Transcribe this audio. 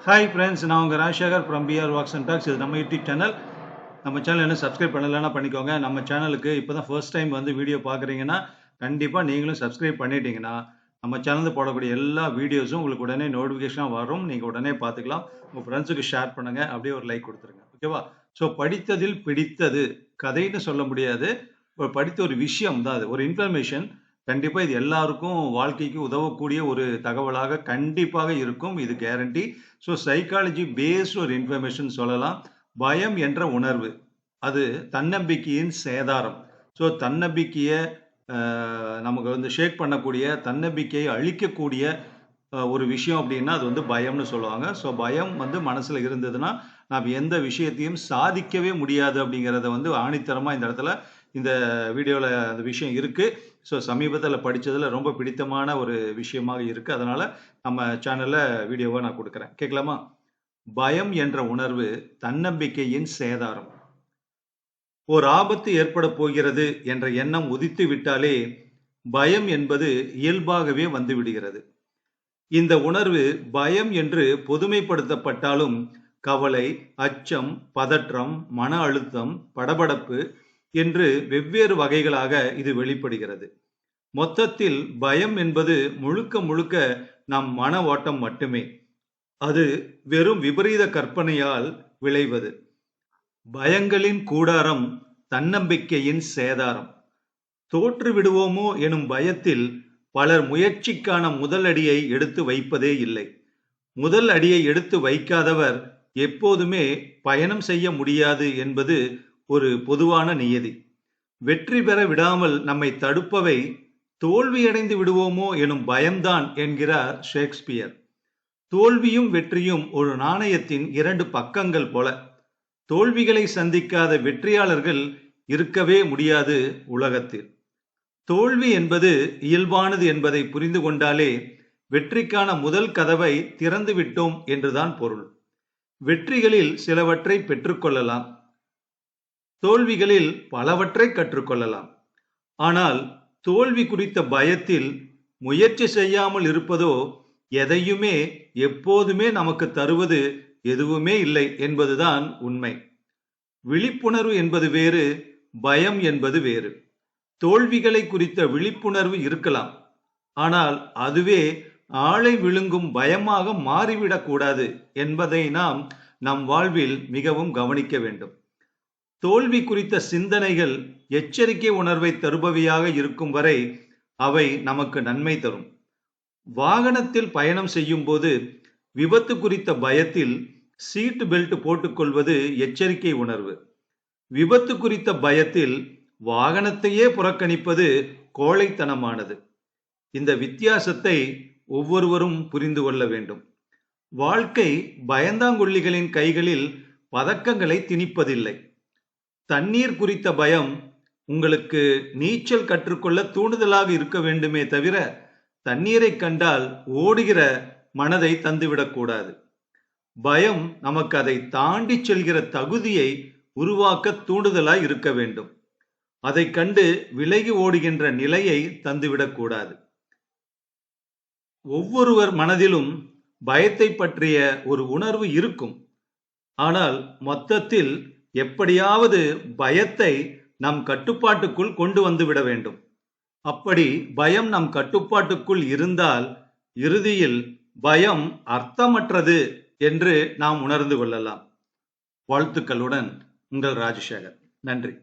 Hi friends, நான் உங்கள் Rajasekar from PR walks and talks. இது நம்ம யூடியூப் சேனல். நம்ம சேனல் என்ன சப்ஸ்கிரைப் பண்ணலைன்னா பண்ணிக்கோங்க. நம்ம சேனலுக்கு இப்போ தான் ஃபர்ஸ்ட் டைம் வந்து வீடியோ பார்க்குறீங்கன்னா கண்டிப்பாக நீங்களும் சப்ஸ்கிரைப் பண்ணிட்டீங்கன்னா நம்ம சேனலில் போடக்கூடிய எல்லா வீடியோஸும் உங்களுக்கு உடனே நோட்டிஃபிகேஷனாக வரும். நீங்கள் உடனே பார்த்துக்கலாம். உங்கள் ஃப்ரெண்ட்ஸுக்கு ஷேர் பண்ணுங்கள், அப்படியே ஒரு லைக் கொடுத்துருங்க. ஓகேவா? ஸோ படித்ததில் பிடித்தது கதைன்னு சொல்ல முடியாது. படித்த ஒரு விஷயம் தான் அது, ஒரு இன்ஃபர்மேஷன். கண்டிப்பாக இது எல்லாருக்கும் வாழ்க்கைக்கு உதவக்கூடிய ஒரு தகவலாக கண்டிப்பாக இருக்கும், இது கேரண்டி. ஸோ சைக்காலஜி பேஸ்ட் ஒரு இன்ஃபர்மேஷன் சொல்லலாம். பயம் என்ற உணர்வு அது தன்னம்பிக்கையின் சேதாரம். ஸோ தன்னம்பிக்கையை நமக்கு வந்து ஷேக் பண்ணக்கூடிய, தன்னம்பிக்கையை அழிக்கக்கூடிய ஒரு விஷயம் அப்படின்னா அது வந்து பயம்னு சொல்லுவாங்க. ஸோ பயம் வந்து மனசுல இருந்ததுன்னா நாம் எந்த விஷயத்தையும் சாதிக்கவே முடியாது அப்படிங்கிறத வந்து ஆணித்தரமா இந்த இடத்துல இந்த வீடியோவில் அந்த விஷயம் இருக்கு. ஸோ சமீபத்தில் படித்ததில் ரொம்ப பிடித்தமான ஒரு விஷயமாக இருக்கு. அதனால நம்ம சேனல்ல வீடியோவை நான் கொடுக்குறேன். கேட்கலாமா? பயம் என்ற உணர்வு தன்னம்பிக்கையின் சேதாரம். ஒரு ஆபத்து ஏற்பட போகிறது என்ற எண்ணம் உதித்து விட்டாலே பயம் என்பது இயல்பாகவே வந்து விடுகிறது. இந்த உணர்வு பயம் என்று பொதுமைப்படுத்தப்பட்டாலும் கவலை, அச்சம், பதற்றம், மன அழுத்தம், படபடப்பு என்று வெவ்வேறு வகைகளாக இது வெளிப்படுகிறது. மொத்தத்தில் பயம் என்பது முழுக்க முழுக்க நம் மன ஓட்டம் மட்டுமே. அது வெறும் விபரீத கற்பனையால் விளைவது. பயங்களின் கூடாரம் தன்னம்பிக்கையின் சேதாரம். தோற்று விடுவோமோ எனும் பயத்தில் பலர் முயற்சிக்கான முதல் அடியை எடுத்து வைப்பதே இல்லை. முதல் அடியை எடுத்து வைக்காதவர் எப்போதுமே பயணம் செய்ய முடியாது என்பது ஒரு பொதுவான நியதி. வெற்றி பெற விடாமல் நம்மை தடுப்பவை தோல்வியடைந்து விடுவோமோ எனும் பயம்தான் என்கிறார் ஷேக்ஸ்பியர். தோல்வியும் வெற்றியும் ஒரு நாணயத்தின் இரண்டு பக்கங்கள் போல. தோல்விகளை சந்திக்காத வெற்றியாளர்கள் இருக்கவே முடியாது உலகத்தில். தோல்வி என்பது இயல்பானது என்பதை புரிந்து கொண்டாலே வெற்றிக்கான முதல் கதவை திறந்து விட்டோம் என்றுதான் பொருள். வெற்றிகளில் சிலவற்றை பெற்றுக்கொள்ளலாம், தோல்விகளில் பலவற்றை கற்றுக்கொள்ளலாம். ஆனால் தோல்வி குறித்த பயத்தில் முயற்சி செய்யாமல் இருப்பதோ எதையுமே எப்போதுமே நமக்கு தருவது எதுவுமே இல்லை என்பதுதான் உண்மை. விழிப்புணர்வு என்பது வேறு, பயம் என்பது வேறு. தோல்விகளை குறித்த விழிப்புணர்வு இருக்கலாம், ஆனால் அதுவே ஆளை விழுங்கும் பயமாக மாறிவிடக்கூடாது என்பதை நாம் நம் வாழ்வில் மிகவும் கவனிக்க வேண்டும். தோல்வி குறித்த சிந்தனைகள் எச்சரிக்கை உணர்வை தருபவையாக இருக்கும் வரை அவை நமக்கு நன்மை தரும். வாகனத்தில் பயணம் செய்யும் போது விபத்து குறித்த பயத்தில் சீட் பெல்ட் போட்டுக்கொள்வது எச்சரிக்கை உணர்வு. விபத்து குறித்த பயத்தில் வாகனத்தையே புறக்கணிப்பது கோழைத்தனமானது. இந்த வித்தியாசத்தை ஒவ்வொருவரும் புரிந்து கொள்ள வேண்டும். வாழ்க்கை பயந்தாங்கொள்ளிகளின் கைகளில் பதக்கங்களை திணிப்பதில்லை. தண்ணீர் குறித்த பயம் உங்களுக்கு நீச்சல் கற்றுக்கொள்ள தூண்டுதலாக இருக்க வேண்டுமே தவிர தண்ணீரை கண்டால் ஓடுகிற மனதை தந்துவிடக்கூடாது. பயம் நமக்கு அதை தாண்டி செல்கிற தகுதியை உருவாக்க தூண்டுதலாய் இருக்க வேண்டும். அதை கண்டு விலகி ஓடுகின்ற நிலையை தந்துவிடக்கூடாது. ஒவ்வொருவர் மனதிலும் பயத்தை பற்றிய ஒரு உணர்வு இருக்கும். ஆனால் மொத்தத்தில் எப்படியாவது பயத்தை நம் கட்டுப்பாட்டுக்குள் கொண்டு வந்து விட வேண்டும். அப்படி பயம் நம் கட்டுப்பாட்டுக்குள் இருந்தால் இறுதியில் பயம் அர்த்தமற்றது என்று நாம் உணர்ந்து கொள்ளலாம். வாழ்த்துக்களுடன் உங்கள் ராஜசேகர். நன்றி.